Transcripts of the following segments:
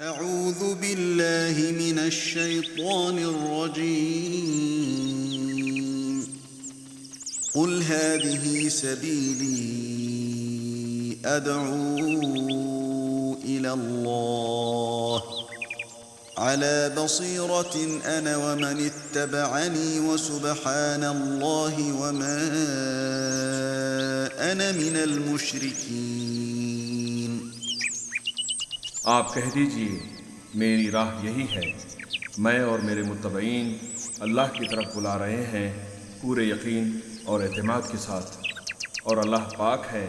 أعوذ بالله من الشيطان الرجيم قل هذه سبيلي أدعو إلى الله على بصيرة أنا ومن اتبعني وسبحان الله وما أنا من المشركين۔ آپ کہہ دیجئے میری راہ یہی ہے، میں اور میرے متبعین اللہ کی طرف بلا رہے ہیں پورے یقین اور اعتماد کے ساتھ، اور اللہ پاک ہے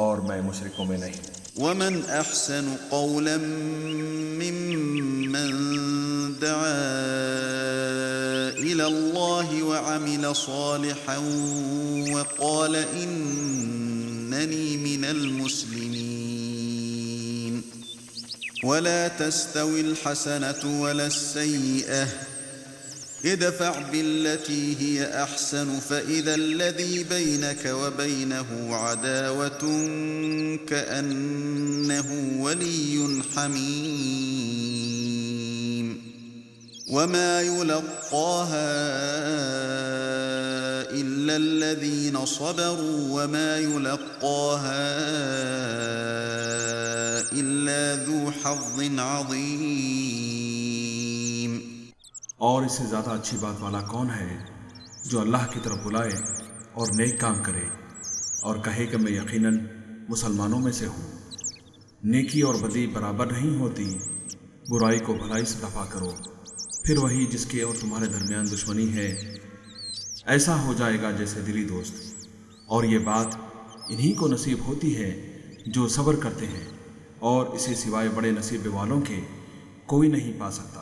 اور میں مشرکوں میں نہیں۔ ومن أحسن قولا ممن دعا إلى الله وعمل صالحا وقال إنني من المسلمين۔ ولا تستوي الحسنة ولا السيئة ادفع بالتي هي أحسن فإذا الذي بينك وبينه عداوة كأنه ولي حميم وما يلقاها إلا الذين صبروا وما يلقاها إلا ذو حظ عظيم۔ اور اس سے زیادہ اچھی بات والا کون ہے جو اللہ کی طرف بلائے اور نیک کام کرے اور کہے کہ میں یقیناً مسلمانوں میں سے ہوں۔ نیکی اور بدی برابر نہیں ہوتی، برائی کو بھلائی سے دفع کرو، پھر وہی جس کے اور تمہارے درمیان دشمنی ہے ایسا ہو جائے گا جیسے دلی دوست، اور یہ بات انہی کو نصیب ہوتی ہے جو صبر کرتے ہیں، اور اسے سوائے بڑے نصیب والوں کے کوئی نہیں پا سکتا۔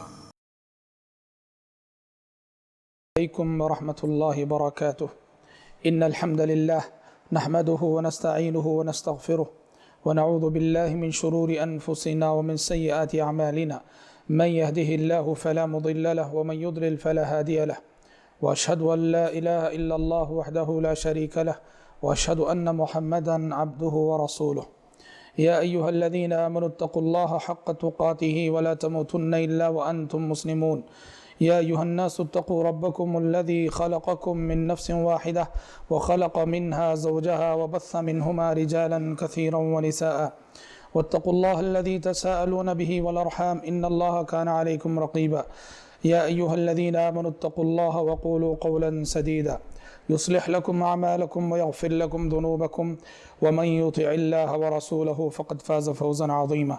علیکم ورحمۃ اللہ وبرکاتہ۔ ان الحمد للہ نحمده ونستعینه ونستغفره ونعوذ باللہ من شرور انفسنا ومن سیئات اعمالنا من يهده الله فلا مضل له ومن يضلل فلا هادي له واشهد ان لا اله الا الله وحده لا شريك له واشهد ان محمدا عبده ورسوله۔ يا أيها الذين آمنوا اتقوا الله حق تقاته ولا تموتن إلا وأنتم مسلمون۔ يا أيها الناس اتقوا ربكم الذي خلقكم من نفس واحدة وخلق منها زوجها وبث منهما رجالا كثيرا ونساء واتقوا الله الذي تساءلون به والأرحام إن الله كان عليكم رقيبا۔ يا أيها الذين آمنوا اتقوا الله وقولوا قولا سديدا يصلح لكم أعمالكم ويغفر لكم ذنوبكم ومن يطع الله ورسوله فقد فاز فوزا عظيما۔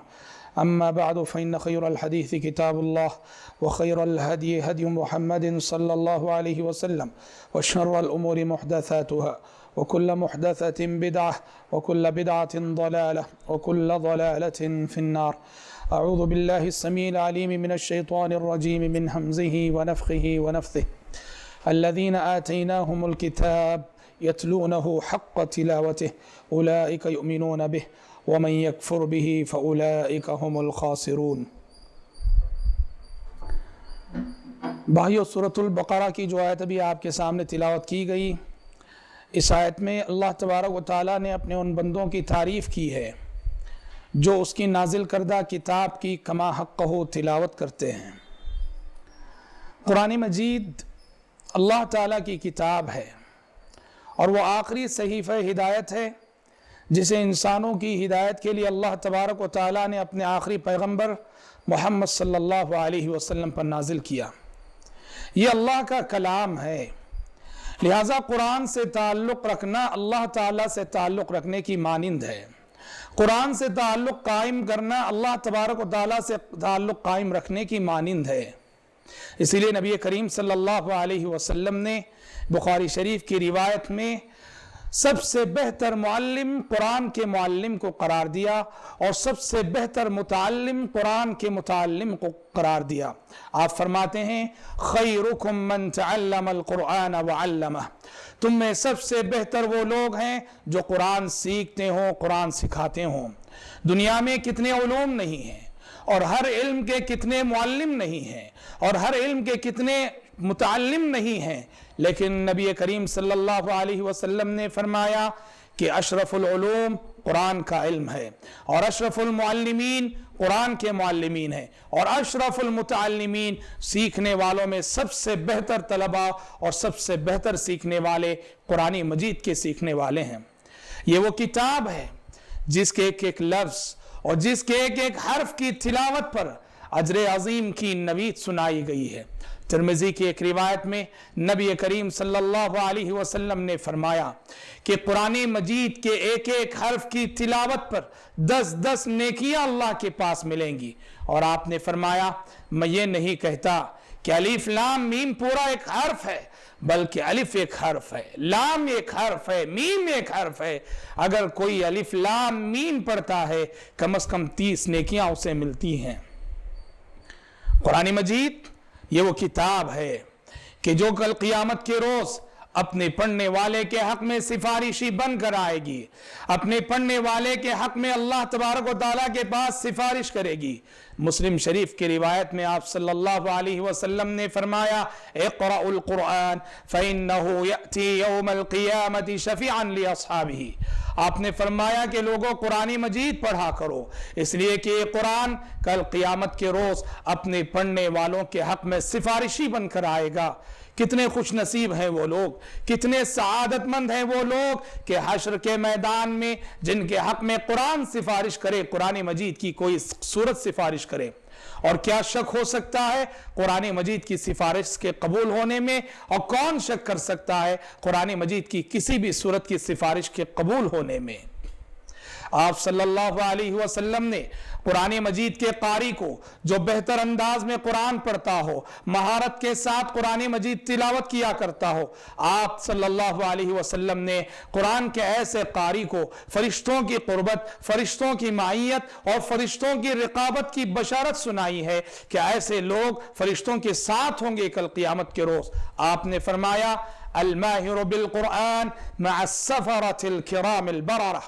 أما بعد فإن خير الحديث كتاب الله وخير الهدي هدي محمد صلى الله عليه وسلم وشر الأمور محدثاتها وكل محدثة بدعة وكل بدعة ضلالة وكل ضلالة في النار۔ أعوذ بالله السميع العليم من الشيطان الرجيم من همزه ونفخه ونفثه۔ الذين آتيناهم الكتاب يتلونه حق تلاوته أولئك يؤمنون به ومن يكفر به فأولئك هم الخاسرون۔ بھائیو، سورۃ البقرہ کی جو آیت ابھی آپ کے سامنے تلاوت کی گئی، اس آیت میں اللہ تبارک و تعالیٰ نے اپنے ان بندوں کی تعریف کی ہے جو اس کی نازل کردہ کتاب کی کما حقہ تلاوت کرتے ہیں۔ قرآن مجید اللہ تعالیٰ کی کتاب ہے اور وہ آخری صحیفہ ہدایت ہے جسے انسانوں کی ہدایت کے لیے اللہ تبارک و تعالیٰ نے اپنے آخری پیغمبر محمد صلی اللہ علیہ وسلم پر نازل کیا۔ یہ اللہ کا کلام ہے، لہٰذا قرآن سے تعلق رکھنا اللہ تعالیٰ سے تعلق رکھنے کی مانند ہے۔ قرآن سے تعلق قائم کرنا اللہ تبارک و تعالیٰ سے تعلق قائم رکھنے کی مانند ہے۔ اسی لیے نبی کریم صلی اللہ علیہ وسلم نے بخاری شریف کی روایت میں سب سے بہتر معلم قرآن کے معلم کو قرار دیا اور سب سے بہتر متعلم قرآن کے متعلم کو قرار دیا۔ آپ فرماتے ہیں خیرکم من تعلم القرآن وعلمہ، تم میں سب سے بہتر وہ لوگ ہیں جو قرآن سیکھتے ہوں، قرآن سکھاتے ہوں۔ دنیا میں کتنے علوم نہیں ہیں، اور ہر علم کے کتنے معلم نہیں ہیں، اور ہر علم کے کتنے متعلم نہیں ہیں، لیکن نبی کریم صلی اللہ علیہ وسلم نے فرمایا کہ اشرف العلوم قرآن کا علم ہے، اور اشرف المعلمین قرآن کے معلمین ہیں، اور اشرف المتعلمین سیکھنے والوں میں سب سے بہتر طلباء اور سب سے بہتر سیکھنے والے قرآن مجید کے سیکھنے والے ہیں۔ یہ وہ کتاب ہے جس کے ایک ایک لفظ اور جس کے ایک ایک حرف کی تلاوت پر اجر عظیم کی نوید سنائی گئی ہے۔ ترمذی کی ایک روایت میں نبی کریم صلی اللہ علیہ وسلم نے فرمایا کہ قرآن مجید کے ایک ایک حرف کی تلاوت پر 10 نیکیاں اللہ کے پاس ملیں گی، اور آپ نے فرمایا میں یہ نہیں کہتا کہ الف لام میم پورا ایک حرف ہے، بلکہ الف ایک حرف ہے، لام ایک حرف ہے، میم ایک حرف ہے۔ اگر کوئی الف لام میم پڑھتا ہے کم از کم 30 نیکیاں اسے ملتی ہیں۔ قرآن مجید یہ وہ کتاب ہے کہ جو کل قیامت کے روز اپنے پڑھنے والے کے حق میں سفارشی بن کر آئے گی، اپنے پڑھنے والے کے حق میں اللہ تبارک و تعالیٰ کے پاس سفارش کرے گی۔ مسلم شریف کی روایت میں آپ صلی اللہ علیہ وسلم نے فرمایا اقرأ القرآن فإنه يأتي يوم القیامة شفیعا لأصحابہ۔ آپ نے فرمایا کہ لوگوں قرآن مجید پڑھا کرو، اس لیے کہ یہ قرآن کل قیامت کے روز اپنے پڑھنے والوں کے حق میں سفارشی بن کر آئے گا۔ کتنے خوش نصیب ہیں وہ لوگ، کتنے سعادت مند ہیں وہ لوگ کہ حشر کے میدان میں جن کے حق میں قرآن سفارش کرے، قرآن مجید کی کوئی سورت سفارش کرے۔ اور کیا شک ہو سکتا ہے قرآن مجید کی سفارش کے قبول ہونے میں، اور کون شک کر سکتا ہے قرآن مجید کی کسی بھی سورت کی سفارش کے قبول ہونے میں؟ آپ صلی اللہ علیہ وسلم نے قرآن مجید کے قاری کو جو بہتر انداز میں قرآن پڑھتا ہو، مہارت کے ساتھ قرآن مجید تلاوت کیا کرتا ہو، آپ صلی اللہ علیہ وسلم نے قرآن کے ایسے قاری کو فرشتوں کی قربت، فرشتوں کی معیت اور فرشتوں کی رقابت کی بشارت سنائی ہے کہ ایسے لوگ فرشتوں کے ساتھ ہوں گے کل قیامت کے روز۔ آپ نے فرمایا الماہر بالقرآن مع السفرة الکرام البررہ۔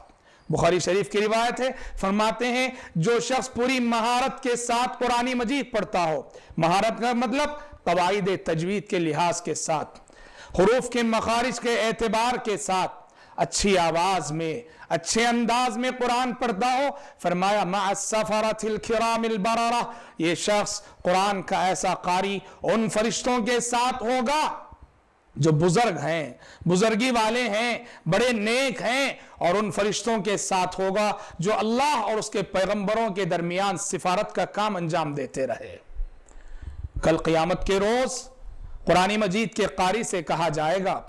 بخاری شریف کی روایت ہے، فرماتے ہیں جو شخص پوری مہارت کے ساتھ قرآن مجید پڑھتا ہو، مہارت کا مطلب قواعد تجوید کے لحاظ کے ساتھ، حروف کے مخارج کے اعتبار کے ساتھ، اچھی آواز میں، اچھے انداز میں قرآن پڑھتا ہو، فرمایا مع السفرة الکرام البررہ، یہ شخص قرآن کا ایسا قاری ان فرشتوں کے ساتھ ہوگا جو بزرگ ہیں، بزرگی والے ہیں، بڑے نیک ہیں، اور ان فرشتوں کے ساتھ ہوگا جو اللہ اور اس کے پیغمبروں کے درمیان سفارت کا کام انجام دیتے رہے۔ کل قیامت کے روز قرآن مجید کے قاری سے کہا جائے گا،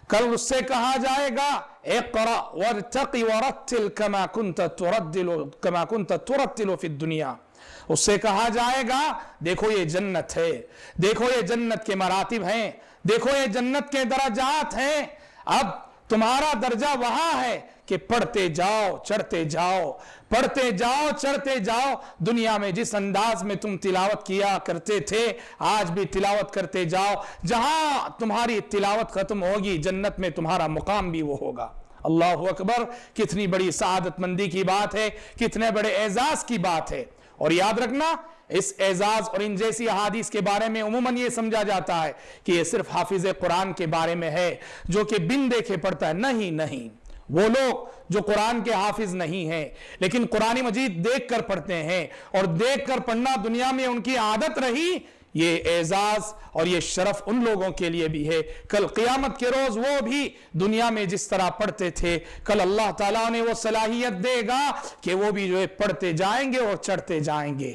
کل اس سے کہا جائے گا اقرأ وارتقی ورتل کما کنت ترتل فی الدنیا۔ اس سے کہا جائے گا دیکھو یہ جنت ہے، دیکھو یہ جنت کے مراتب ہیں، دیکھو یہ جنت کے درجات ہیں، اب تمہارا درجہ وہاں ہے کہ پڑھتے جاؤ چڑھتے جاؤ، پڑھتے جاؤ چڑھتے جاؤ۔ دنیا میں جس انداز میں تم تلاوت کیا کرتے تھے آج بھی تلاوت کرتے جاؤ، جہاں تمہاری تلاوت ختم ہوگی جنت میں تمہارا مقام بھی وہ ہوگا۔ اللہ اکبر، کتنی بڑی سعادت مندی کی بات ہے، کتنے بڑے اعزاز کی بات ہے۔ اور یاد رکھنا اس اعزاز اور ان جیسی احادیث کے بارے میں عموماً یہ سمجھا جاتا ہے کہ یہ صرف حافظ قرآن کے بارے میں ہے جو کہ بن دیکھے پڑھتا ہے۔ نہیں، وہ لوگ جو قرآن کے حافظ نہیں ہیں لیکن قرآن مجید دیکھ کر پڑھتے ہیں اور دیکھ کر پڑھنا دنیا میں ان کی عادت رہی، یہ اعزاز اور یہ شرف ان لوگوں کے لیے بھی ہے۔ کل قیامت کے روز وہ بھی دنیا میں جس طرح پڑھتے تھے کل اللہ تعالیٰ نے وہ صلاحیت دے گا کہ وہ بھی جو ہے پڑھتے جائیں گے اور چڑھتے جائیں گے۔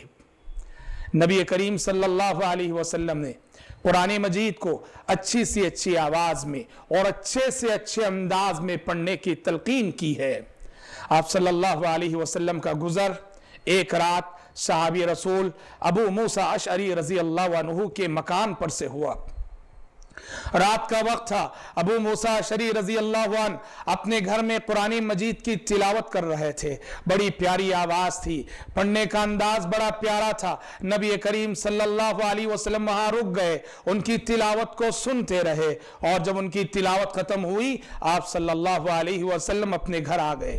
نبی کریم صلی اللہ علیہ وسلم نے قرآن مجید کو اچھی سی اچھی آواز میں اور اچھے سے اچھے انداز میں پڑھنے کی تلقین کی ہے۔ آپ صلی اللہ علیہ وسلم کا گزر ایک رات صحابی رسول ابو موسیٰ اشعری رضی اللہ عنہ کے مکان پر سے ہوا۔ رات کا وقت تھا، ابو موسیٰ اشعری رضی اللہ عنہ اپنے گھر میں قرآن مجید کی تلاوت کر رہے تھے، بڑی پیاری آواز تھی، پڑھنے کا انداز بڑا پیارا تھا۔ نبی کریم صلی اللہ علیہ وسلم وہاں رک گئے، ان کی تلاوت کو سنتے رہے، اور جب ان کی تلاوت ختم ہوئی آپ صلی اللہ علیہ وسلم اپنے گھر آ گئے۔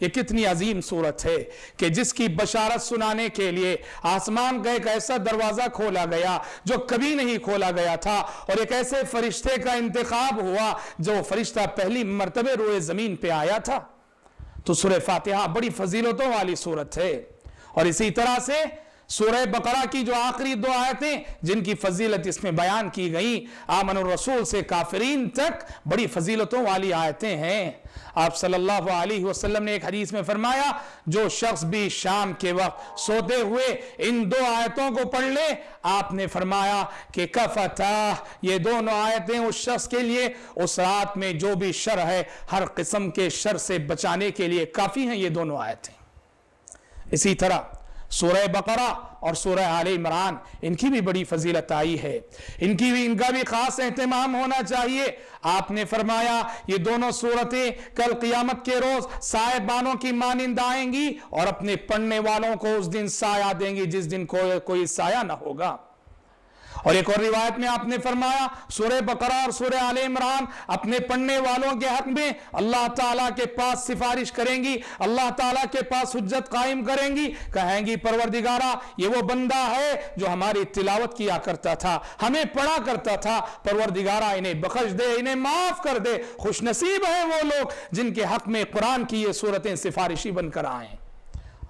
یہ کتنی عظیم صورت ہے کہ جس کی بشارت سنانے کے لیے آسمان کا ایک ایسا دروازہ کھولا گیا جو کبھی نہیں کھولا گیا تھا، اور ایک ایسے فرشتے کا انتخاب ہوا جو فرشتہ پہلی مرتبہ روئے زمین پہ آیا تھا۔ تو سورہ فاتحہ بڑی فضیلتوں والی صورت ہے، اور اسی طرح سے سورہ بقرہ کی جو آخری 2 آیتیں جن کی فضیلت اس میں بیان کی گئی، آمن الرسول سے کافرین تک بڑی فضیلتوں والی آیتیں ہیں۔ آپ صلی اللہ علیہ وسلم نے ایک حدیث میں فرمایا جو شخص بھی شام کے وقت سوتے ہوئے ان 2 آیتوں کو پڑھ لے، آپ نے فرمایا کہ کفتا، یہ دونوں آیتیں اس شخص کے لیے اس رات میں جو بھی شر ہے ہر قسم کے شر سے بچانے کے لیے کافی ہیں یہ دونوں آیتیں۔ اسی طرح سورہ بقرہ اور سورہ آل عمران ان کی بھی بڑی فضیلت آئی ہے، ان کا بھی خاص اہتمام ہونا چاہیے۔ آپ نے فرمایا یہ دونوں سورتیں کل قیامت کے روز سائے بانوں کی مانند آئیں گی اور اپنے پڑھنے والوں کو اس دن سایہ دیں گی جس دن کوئی سایہ نہ ہوگا۔ اور ایک اور روایت میں آپ نے فرمایا سورہ بقرہ اور سورہ آل عمران اپنے پڑھنے والوں کے حق میں اللہ تعالیٰ کے پاس سفارش کریں گی، اللہ تعالیٰ کے پاس حجت قائم کریں گی، کہیں گی پروردگارہ یہ وہ بندہ ہے جو ہماری تلاوت کیا کرتا تھا، ہمیں پڑھا کرتا تھا، پروردگارہ انہیں بخش دے، انہیں معاف کر دے، خوش نصیب ہیں وہ لوگ جن کے حق میں قرآن کی یہ صورتیں سفارشی بن کر آئیں۔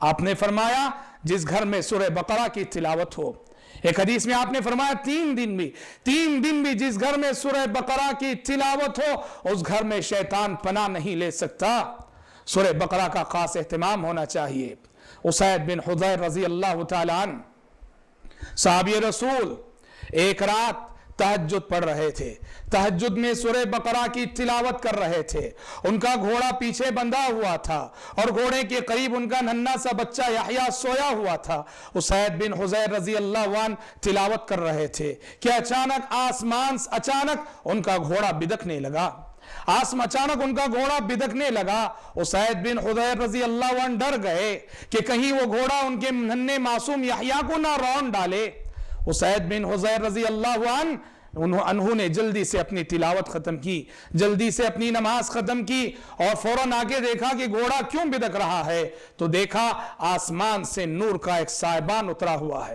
آپ نے فرمایا جس گھر میں سورہ بقرہ کی تلاوت ہو، ایک حدیث میں آپ نے فرمایا 3 دن بھی جس گھر میں سورہ بقرہ کی تلاوت ہو اس گھر میں شیطان پناہ نہیں لے سکتا۔ سورہ بقرہ کا خاص اہتمام ہونا چاہیے۔ اسید بن حضیر رضی اللہ تعالیٰ عنہ صحابی رسول ایک رات تہجد پڑھ رہے تھے، تہجد میں سورہ بقرہ کی تلاوت کر رہے تھے، ان کا گھوڑا پیچھے بندھا ہوا تھا اور گھوڑے کے قریب ان کا ننھا سا بچہ یحییٰ سویا ہوا تھا۔ اسید بن حضیر رضی اللہ عنہ تلاوت کر رہے تھے کہ اچانک ان کا گھوڑا بدکنے لگا، اچانک ان کا گھوڑا بدکنے لگا۔ اسید بن حضیر رضی اللہ عنہ ڈر گئے کہ کہیں وہ گھوڑا ان کے ننھے معصوم یحییٰ کو نہ رون ڈالے۔ اسید بن حضیر رضی اللہ عنہ نے جلدی سے اپنی تلاوت ختم کی، جلدی سے اپنی نماز ختم کی اور فوراً آگے دیکھا کہ گھوڑا کیوں بدک رہا ہے، تو دیکھا آسمان سے نور کا ایک سائبان اترا ہوا ہے،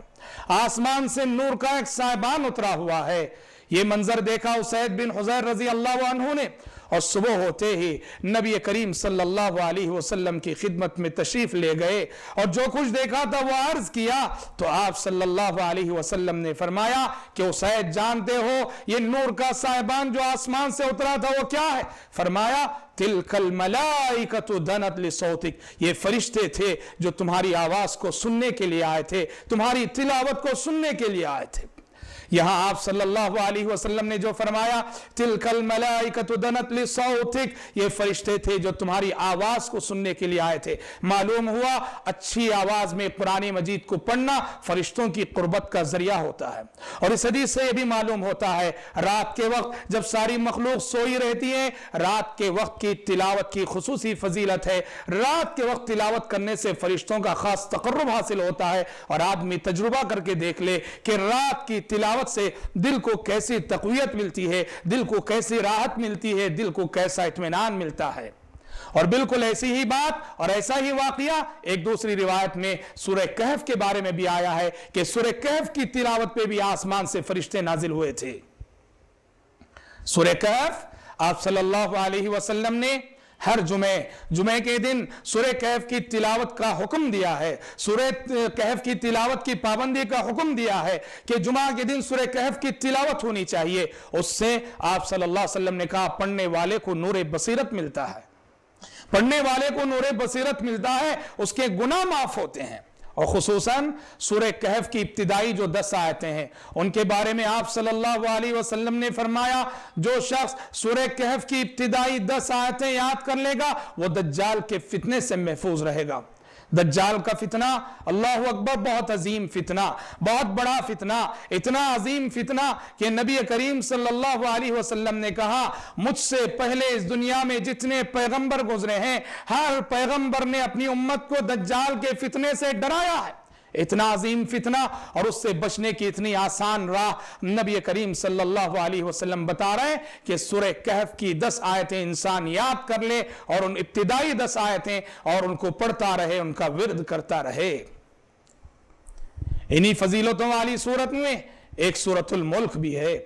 آسمان سے نور کا ایک سائبان اترا ہوا ہے۔ یہ منظر دیکھا اسید بن حضیر رضی اللہ عنہ نے، اور صبح ہوتے ہی نبی کریم صلی اللہ علیہ وسلم کی خدمت میں تشریف لے گئے اور جو کچھ دیکھا تھا وہ عرض کیا، تو آپ صلی اللہ علیہ وسلم نے فرمایا کہ اسید جانتے ہو یہ نور کا سائبان جو آسمان سے اترا تھا وہ کیا ہے؟ فرمایا تلک الملائکۃ دنت لصوتک، یہ فرشتے تھے جو تمہاری آواز کو سننے کے لیے آئے تھے، تمہاری تلاوت کو سننے کے لیے آئے تھے۔ یہاں آپ صلی اللہ علیہ وسلم نے جو فرمایا تلک الملائکۃ دنت لصوتک، یہ فرشتے تھے جو تمہاری آواز کو سننے کے لیے آئے تھے، معلوم ہوا اچھی آواز میں قرآن مجید کو پڑھنا فرشتوں کی قربت کا ذریعہ ہوتا ہے۔ اور اس حدیث سے یہ بھی معلوم ہوتا ہے رات کے وقت جب ساری مخلوق سوئی رہتی ہے، رات کے وقت کی تلاوت کی خصوصی فضیلت ہے، رات کے وقت تلاوت کرنے سے فرشتوں کا خاص تقرب حاصل ہوتا ہے، اور آدمی تجربہ کر کے دیکھ لے کہ رات کی تلاوت سے دل کو کیسی تقویت ملتی ہے، دل کو کیسی راحت ملتی ہے، دل کو کیسا اطمینان ملتا ہے۔ اور بالکل ایسی ہی بات اور ایسا ہی واقعہ ایک دوسری روایت میں سورہ کہف کے بارے میں بھی آیا ہے کہ سورہ کہف کی تلاوت پہ بھی آسمان سے فرشتے نازل ہوئے تھے۔ سورہ کہف آپ صلی اللہ علیہ وسلم نے ہر جمعے کے دن سورہ کہف کی تلاوت کا حکم دیا ہے، سورہ کہف کی تلاوت کی پابندی کا حکم دیا ہے کہ جمعہ کے دن سورہ کہف کی تلاوت ہونی چاہیے۔ اس سے آپ صلی اللہ علیہ وسلم نے کہا پڑھنے والے کو نور بصیرت ملتا ہے، پڑھنے والے کو نور بصیرت ملتا ہے، اس کے گناہ معاف ہوتے ہیں۔ اور خصوصاً سورہ کہف کی ابتدائی جو 10 آیتیں ہیں ان کے بارے میں آپ صلی اللہ علیہ وسلم نے فرمایا جو شخص سورہ کہف کی ابتدائی 10 آیتیں یاد کر لے گا وہ دجال کے فتنے سے محفوظ رہے گا۔ دجال کا فتنہ اللہ اکبر بہت عظیم فتنہ، بہت بڑا فتنہ، اتنا عظیم فتنہ کہ نبی کریم صلی اللہ علیہ وسلم نے کہا مجھ سے پہلے اس دنیا میں جتنے پیغمبر گزرے ہیں ہر پیغمبر نے اپنی امت کو دجال کے فتنے سے ڈرایا ہے، اتنا عظیم فتنہ اور اس سے بچنے کی اتنی آسان راہ نبی کریم صلی اللہ علیہ وسلم بتا رہے ہیں کہ سورہ کہف کی 10 آیتیں انسان یاد کر لے اور ان ابتدائی 10 آیتیں اور ان کو پڑھتا رہے، ان کا ورد کرتا رہے۔ انہی فضیلتوں والی سورت میں ایک سورۃ الملک بھی ہے۔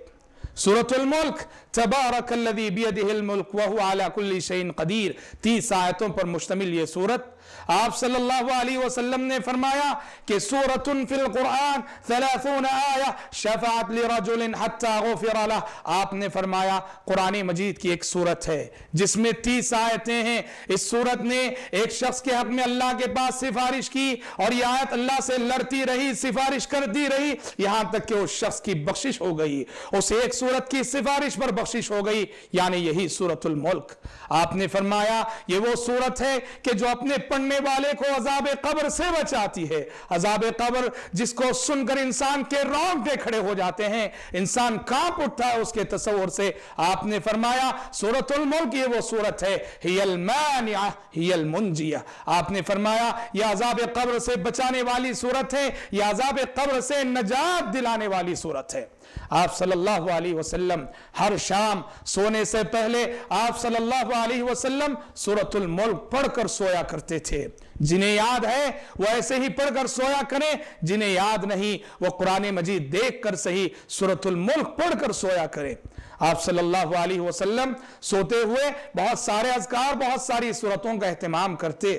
سورۃ الملک تبارک الذی بیدہ الملک وہو علی کل شیء قدیر، 30 آیتوں پر مشتمل یہ سورت۔ آپ صلی اللہ علیہ وسلم نے فرمایا کہ سورۃ فی القرآن 30 آیہ شفاعت لرجل حتی غفر لہ۔ آپ نے فرمایا قرآن مجید کی ایک سورت ہے جس میں 30 آیتیں ہیں۔ اس سورت نے ایک شخص کے حق میں اللہ کے پاس سفارش کی اور یہ آیت اللہ سے لڑتی رہی، سفارش کرتی رہی، یہاں تک کہ اس شخص کی بخشش ہو گئی، اس ایک سورت کی سفارش پر بخشش ہو گئی، یعنی یہی سورۃ الملک۔ آپ نے فرمایا یہ وہ سورت ہے کہ جو اپنے پڑھنے والے کو عذاب قبر سے بچاتی ہے۔ عذاب قبر جس کو سن کر انسان کے رونگٹے کھڑے ہو جاتے ہیں، انسان کانپ اٹھتا ہے اس کے تصور سے۔ آپ نے فرمایا سورۃ الملک یہ وہ سورت ہے، ہی المانعہ ہی المنجیہ۔ آپ نے فرمایا یہ عذاب قبر سے بچانے والی سورت ہے، یہ عذاب قبر سے نجات دلانے والی سورت ہے۔ آپ صلی اللہ علیہ وسلم ہر شام سونے سے پہلے آپ صلی اللہ علیہ وسلم سورۃ الملک پڑھ کر سویا کرتے تھے۔ جنہیں یاد ہے وہ ایسے ہی پڑھ کر سویا کریں، جنہیں یاد نہیں وہ قرآن مجید دیکھ کر صحیح سورۃ الملک پڑھ کر سویا کریں۔ آپ صلی اللہ علیہ وسلم سوتے ہوئے بہت سارے اذکار، بہت ساری سورتوں کا اہتمام کرتے۔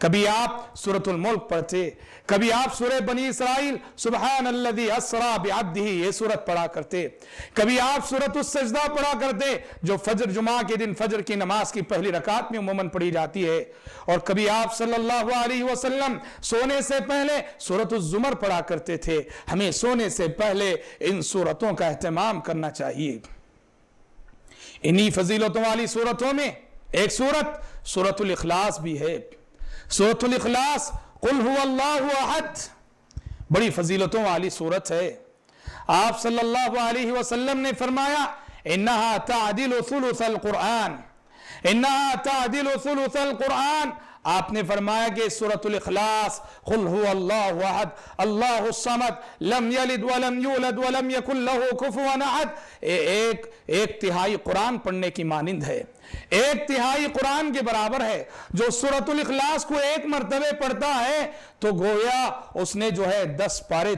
کبھی آپ سورۃ الملک پڑھتے، کبھی آپ سورہ بنی اسرائیل سبحان الذی اسری بعبدہ یہ سورت پڑھا کرتے، کبھی آپ سورۃ السجدہ پڑھا کرتے جو فجر جمعہ کے دن فجر کی نماز کی پہلی رکعت میں عموماً پڑھی جاتی ہے، اور کبھی آپ صلی اللہ علیہ وسلم سونے سے پہلے سورۃ الزمر پڑھا کرتے تھے۔ ہمیں سونے سے پہلے ان سورتوں کا اہتمام کرنا چاہیے۔ انہی فضیلتوں والی سورتوں میں ایک سورت سورۃ الاخلاص بھی ہے۔ سورۃ الاخلاص قل هو اللہ احد بڑی فضیلتوں والی سورت ہے۔ آپ صلی اللہ علیہ وسلم نے فرمایا انہا تعدل ثلث القرآن، انہا تعدل ثلث القرآن۔ آپ نے فرمایا کہ سورۃ الاخلاص قل هو اللہ احد اللہ الصمد لم یلد ولم یولد ولم یکن لہ کفوا احد ایک تہائی قرآن پڑھنے کی مانند ہے، ایک تہائی قرآن کے برابر ہے۔ جو سورۃ الاخلاص کو ایک مرتبہ پڑھتا ہے تو گویا اس نے جو ہے 10 پارے